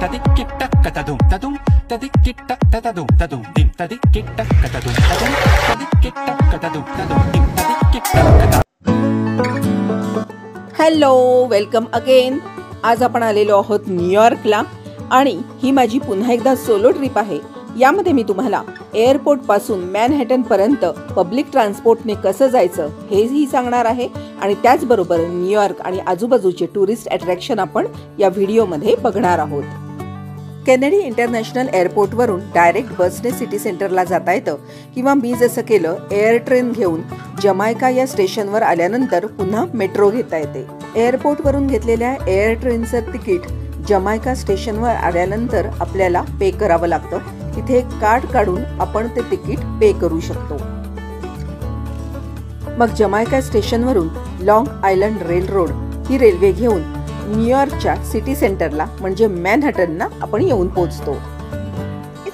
tadikitta katadum tadum tadikitta tatadum tadum dim tadikitta katadum tadum tadikitta katadum tadum dim tadikitta katadum. Hello, welcome again. आज आपण आलेलो आहोत न्यूयॉर्कला आणि ही माझी पुन्हा एकदा सोलो ट्रिप आहे. यामध्ये मी तुम्हाला एअरपोर्ट पासून मॅनहॅटन पर्यंत पब्लिक ट्रान्सपोर्टने कसं जायचं हेही सांगणार आहे आणि त्याचबरोबर न्यूयॉर्क आणि आजूबाजूचे टुरिस्ट अट्रॅक्शन आपण या व्हिडिओमध्ये बघणार आहोत. केनेडी इंटरनॅशनल एअरपोर्टवरून डायरेक्ट बसने सिटी सेंटरला जाता येतं किंवा मी जसं केलं एअर ट्रेन घेऊन जमायका या स्टेशनवर आल्यानंतर पुन्हा मेट्रो घेता येते. एअरपोर्टवरून घेतलेल्या एअर ट्रेनचं तिकीट जमायका स्टेशनवर आल्यानंतर आपल्याला पे करावं लागतं. तिथे एक कार्ड काढून आपण ते तिकीट पे करू शकतो. मग जमायका स्टेशनवरून लॉंग आयलंड रेल रोड ही रेल्वे घेऊन न्यूयॉर्कच्या सिटी सेंटरला म्हणजे मॅनहॅटनला आपण येऊन पोहोचतो.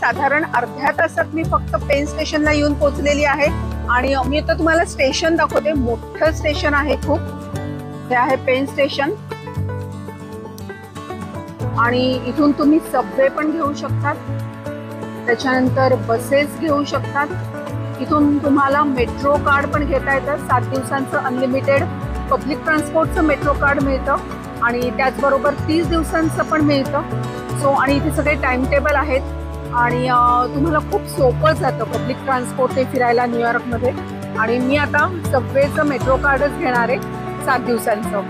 साधारण अर्ध्या तासात मी फक्त पेन स्टेशनला येऊन पोहोचलेली आहे आणि मी आता तुम्हाला स्टेशन दाखवते. मोठं स्टेशन आहे खूप. हे आहे पेन स्टेशन आणि इथून तुम्ही सबवे पण घेऊ शकतात, त्याच्यानंतर बसेस घेऊ शकतात. इथून तुम्हाला मेट्रो कार्ड पण घेता येतं. 7 दिवसांचं अनलिमिटेड पब्लिक ट्रान्सपोर्टचं मेट्रो कार्ड मिळतं आणि त्याचबरोबर 30 दिवसांचं पण मिळतं. सो आणि इथे सगळे टाइम टेबल आहेत आणि तुम्हाला खूप सोपं जातं पब्लिक ट्रान्सपोर्ट हे फिरायला न्यूयॉर्कमध्ये. आणि मी आता सबवेचं मेट्रो कार्डच घेणार आहे 7 दिवसांचं.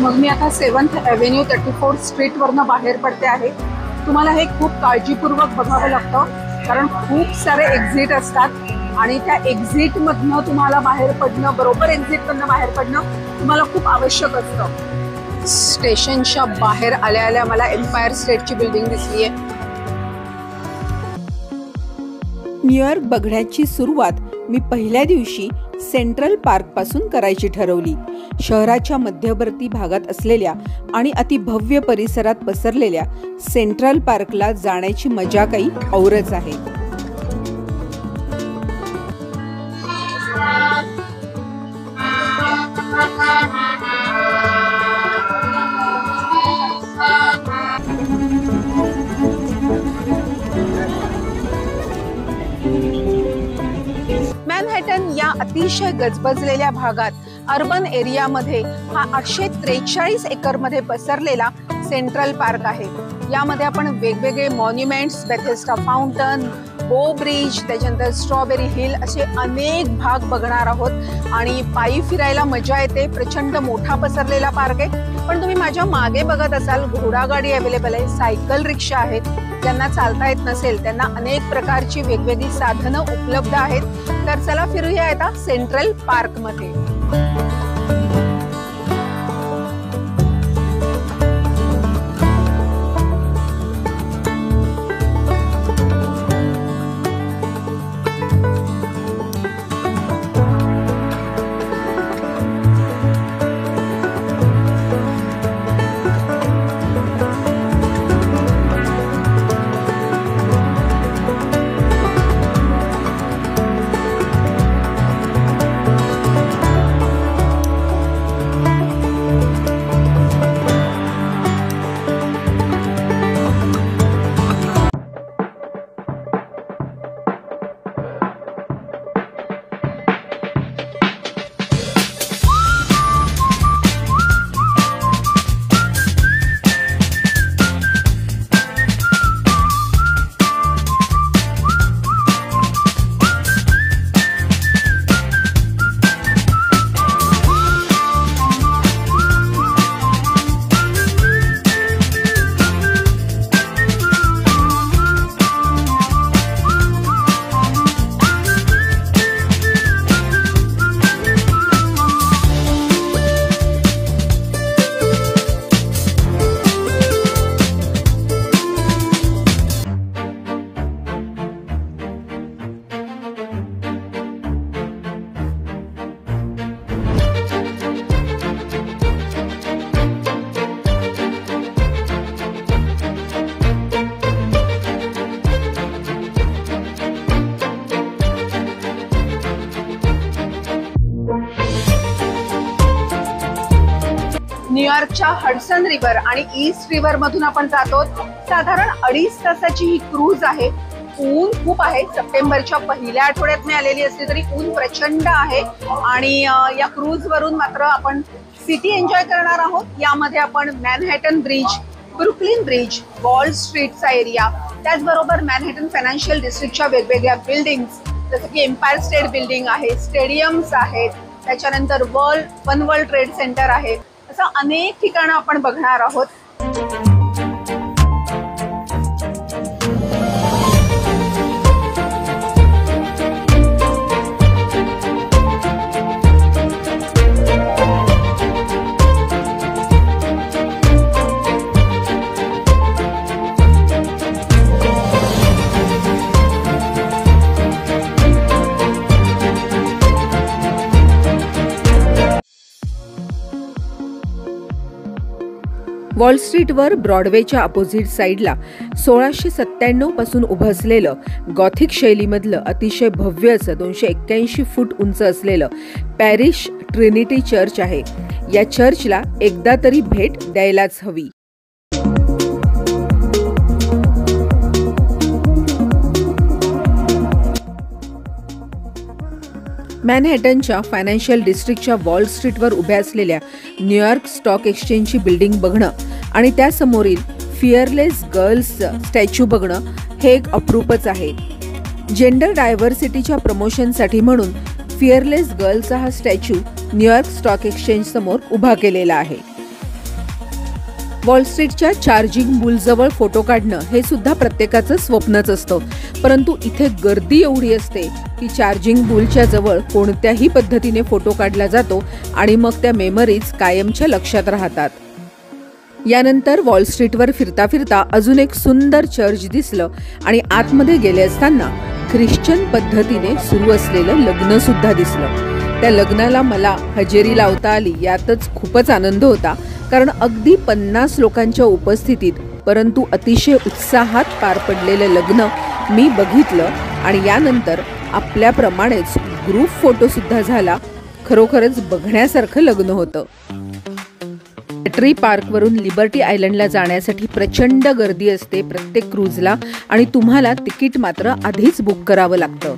मग मी आता 7th Avenue 34th स्ट्रीटवरनं बाहेर पडते आहे. तुम्हाला हे खूप काळजीपूर्वक बघावं लागतं कारण खूप सारे एक्झिट असतात आणि त्या एक्झिटमधनं तुम्हाला बाहेर पडणं, बरोबर एक्झिटमधनं बाहेर पडणं तुम्हाला खूप आवश्यक असतं. स्टेशनच्या बाहेर आल्या आल्या मला एम्पायर स्टेटची बिल्डिंग दिसलीये. न्यूयॉर्क बघण्याची सुरुवात मी पहिल्या दिवशी सेंट्रल पार्क पासून करायची ठरवली. शहराच्या मध्यवर्ती भागात असलेल्या आणि अतिभव्य परिसरात पसरलेल्या सेंट्रल पार्कला जाण्याची मजा काही औरच आहे. मॅनहॅटन या अतिशय गजबजलेल्या भागात अर्बन एरियामध्ये हा 843 एकरमध्ये पसरलेला सेंट्रल पार्क आहे. यामध्ये आपण वेगवेगळे मॉन्युमेंट्स, बेथेस्डा फाउंटन, बो ब्रिज, त्याच्यानंतर स्ट्रॉबेरी हिल असे अनेक भाग बघणार आहोत आणि पायी फिरायला मजा येते. प्रचंड मोठा पसरलेला पार्क आहे. पण तुम्ही माझ्या मागे बघत असाल घोडागाडी अवेलेबल आहे, सायकल रिक्षा आहेत. ज्यांना चालता येत नसेल त्यांना अनेक प्रकारची वेगवेगळी साधनं उपलब्ध आहेत. तर चला फिरूया आता सेंट्रल पार्क मध्ये. न्यूयॉर्कच्या हडसन रिव्हर आणि ईस्ट रिव्हर मधून आपण जातो. साधारण 2.5 तासाची ही क्रूज आहे. ऊन खूप आहे. सप्टेंबरच्या पहिल्या आठवड्यात मी आलेली असली तरी ऊन प्रचंड आहे आणि या क्रूज वरून मात्र आपण सिटी एन्जॉय करणार आहोत. यामध्ये आपण Manhattan bridge, Brooklyn bridge, wall स्ट्रीटचा एरिया, त्याचबरोबर मॅनहॅटन फायनान्शियल डिस्ट्रिक्टच्या वेगवेगळ्या बिल्डिंग्स जसं की एम्पायर स्टेट बिल्डिंग आहे, स्टेडियम्स आहेत, त्याच्यानंतर वन वर्ल्ड ट्रेड सेंटर आहे, असं अनेक ठिकाणं आपण बघणार आहोत. वॉल स्ट्रीटवर ब्रॉडवेच्या अपोजिट साईडला 1697 पासून उभं असलेलं गॉथिक शैलीमधलं अतिशय भव्य असं 281 फूट उंच असलेलं पॅरिश ट्रिनिटी चर्च आहे. या चर्चला एकदा तरी भेट द्यायलाच हवी. मॅनहॅटनच्या फायनान्शियल डिस्ट्रिक्टच्या वॉल स्ट्रीटवर उभ्या असलेल्या न्यूयॉर्क स्टॉक एक्सचेंजची बिल्डिंग बघणं आणि त्यासमोरील फिअरलेस गर्ल्स स्टॅच्यू बघणं हे एक अप्रूपच आहे. जेंडर डायव्हर्सिटीच्या प्रमोशनसाठी म्हणून फिअरलेस गर्ल्सचा हा स्टॅच्यू न्यूयॉर्क स्टॉक एक्सचेंज समोर उभा केलेला आहे. वॉल स्ट्रीटच्या चार्जिंग बुलजवळ फोटो काढणं हे सुद्धा प्रत्येकाचं स्वप्नच असतं, परंतु इथे गर्दी एवढी असते की चार्जिंग बुलच्या जवळ कोणत्याही पद्धतीने फोटो काढला जातो आणि मग त्या मेमरीज कायमच्या लक्षात राहतात. यानंतर वॉल स्ट्रीटवर फिरता फिरता अजून एक सुंदर चर्च दिसलं आणि आतमध्ये गेले असताना ख्रिश्चन पद्धतीने सुरू असलेलं लग्न सुद्धा दिसलं. त्या लग्नाला मला हजेरी लावता आली यातच खूपच आनंद होता, कारण अगदी 50 लोकांच्या उपस्थितीत परंतु अतिशय उत्साहात पार पडलेलं लग्न मी बघितलं आणि यानंतर आपल्याप्रमाणेच ग्रुप फोटो सुद्धा झाला. खरोखरच बघण्यासारखं लग्न होतं. बॅटरी पार्कवरून लिबर्टी आयलंडला जाण्यासाठी प्रचंड गर्दी असते प्रत्येक क्रूजला आणि तुम्हाला तिकीट मात्र आधीच बुक करावं लागतं.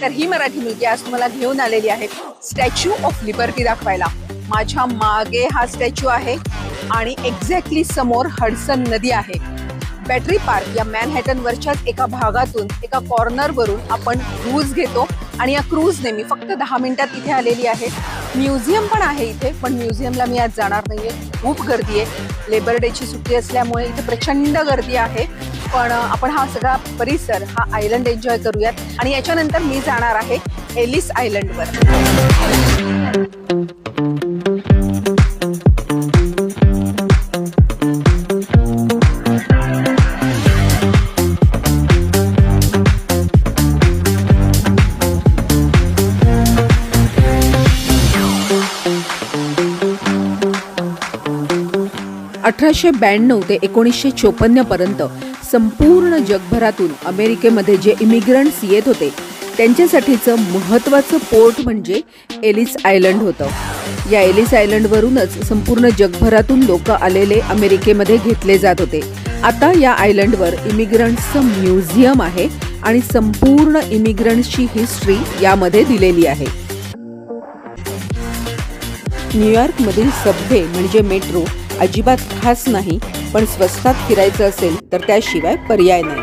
तर ही मराठी मुलगी आज तुम्हाला घेऊन आलेली आहे स्टॅच्यू ऑफ लिबर्टी दाखवायला. माझ्या मागे हा स्टॅच्यू आहे आणि एक्झॅक्टली समोर हडसन नदी आहे. बॅटरी पार्क या मॅनहॅटनवरच्याच एका भागातून एका कॉर्नरवरून आपण क्रूज घेतो आणि या क्रूजने मी फक्त 10 मिनिटात इथे आलेली आहे. म्युझियम पण आहे इथे, पण म्युझियमला मी आज जाणार नाहीये. खूप गर्दी आहे. लेबर डेची सुट्टी असल्यामुळे इथे प्रचंड गर्दी आहे. पण आपण हा सगळा परिसर, हा आयलंड एन्जॉय करूयात आणि याच्यानंतर मी जाणार आहे एलिस आयलंडवर. (1892 ते 1954 पर्यंत संपूर्ण जगभरातून अमेरिकेमध्ये जे इमिग्रंट्स येत होते त्यांच्यासाठीचं महत्त्वाचं पोर्ट म्हणजे एलिस आयलंड होतं. या एलिस आयलंडवरूनच संपूर्ण जगभरातून लोक आलेले अमेरिकेमध्ये घेतले जात होते. आता या आयलंडवर इमिग्रंट्सचं म्युझियम आहे आणि संपूर्ण इमिग्रंट्सची हिस्ट्री यामध्ये दिलेली आहे. न्यूयॉर्कमधील सबवे म्हणजे मेट्रो अजिबात खास नाही, पण स्वस्तात फिरायचं असेल तर त्याशिवाय पर्याय नाही.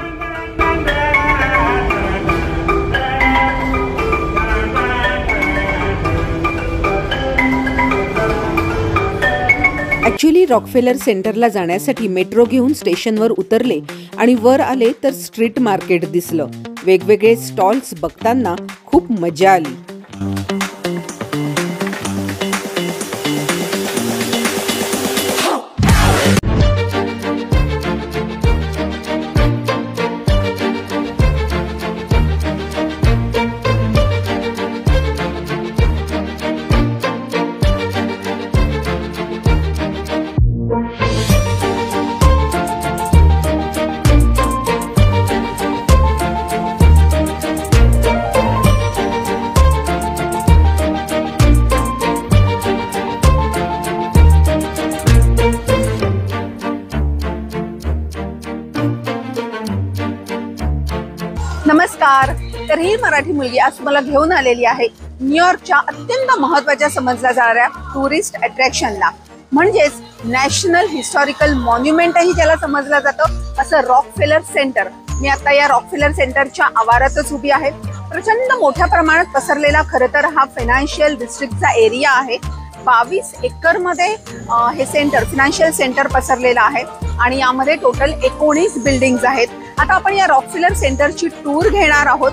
ॲक्च्युली रॉकफेलर सेंटरला जाण्यासाठी मेट्रो घेऊन स्टेशनवर उतरले आणि वर आले तर स्ट्रीट मार्केट दिसलं. वेगवेगळे स्टॉल्स बघताना खूप मजा आली. नमस्कार. तर ही मराठी मुलगी आज मला घेऊन आलेली आहे न्यूयॉर्कच्या अत्यंत महत्त्वाच्या समजल्या जाणाऱ्या टुरिस्ट अट्रॅक्शनला, म्हणजेच नॅशनल हिस्टॉरिकल मॉन्युमेंटही ज्याला समजलं जातं असं रॉकफेलर सेंटर. मी आता या रॉकफेलर सेंटरच्या आवारातच उभी आहे. प्रचंड मोठ्या प्रमाणात पसरलेला खरं तर हा फायनान्शियल डिस्ट्रिक्टचा एरिया आहे. 22 एकर मध्ये हे सेंटर फिनान्शियल सेंटर पसरलेलं आहे आणि यामध्ये टोटल 19 बिल्डिंग्स आहेत. आता आपण या रॉकफेलर सेंटरची टूर घेणार आहोत.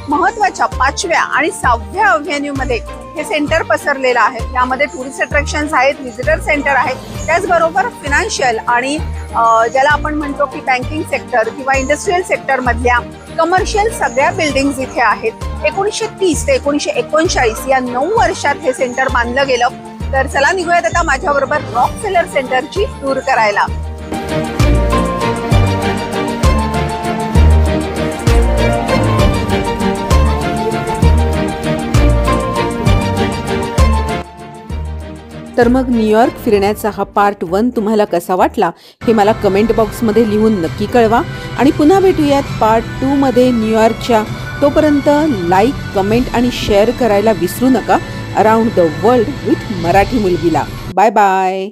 महत्त्वाच्या 5व्या आणि 6व्या अव्हेन्यू मध्ये हे सेंटर पसरलेलं आहे. यामध्ये टुरिस्ट अट्रॅक्शन्स आहेत, व्हिजिटर सेंटर आहे, त्याचबरोबर फिनान्शियल आणि ज्याला आपण म्हणतो की बँकिंग सेक्टर किंवा इंडस्ट्रियल सेक्टर मधल्या कमर्शियल सगळ्या बिल्डिंग्स इथे आहेत. 1930 ते 1939 या 9 वर्षात हे सेंटर बांधलं गेलं. तर चला निघूयात आता माझ्याबरोबर रॉकफेलर सेंटरची टूर करायला. तर मग न्यूयॉर्क फिरण्याचा हा पार्ट 1 तुम्हाला कसा वाटला हे मला कमेंट बॉक्समध्ये लिहून नक्की कळवा. आणि पुन्हा भेटूयात पार्ट 2 मध्ये न्यूयॉर्कच्या. तोपर्यंत लाईक, कमेंट आणि शेअर करायला विसरू नका. Around the world with Marathi मुलगीला. Bye bye.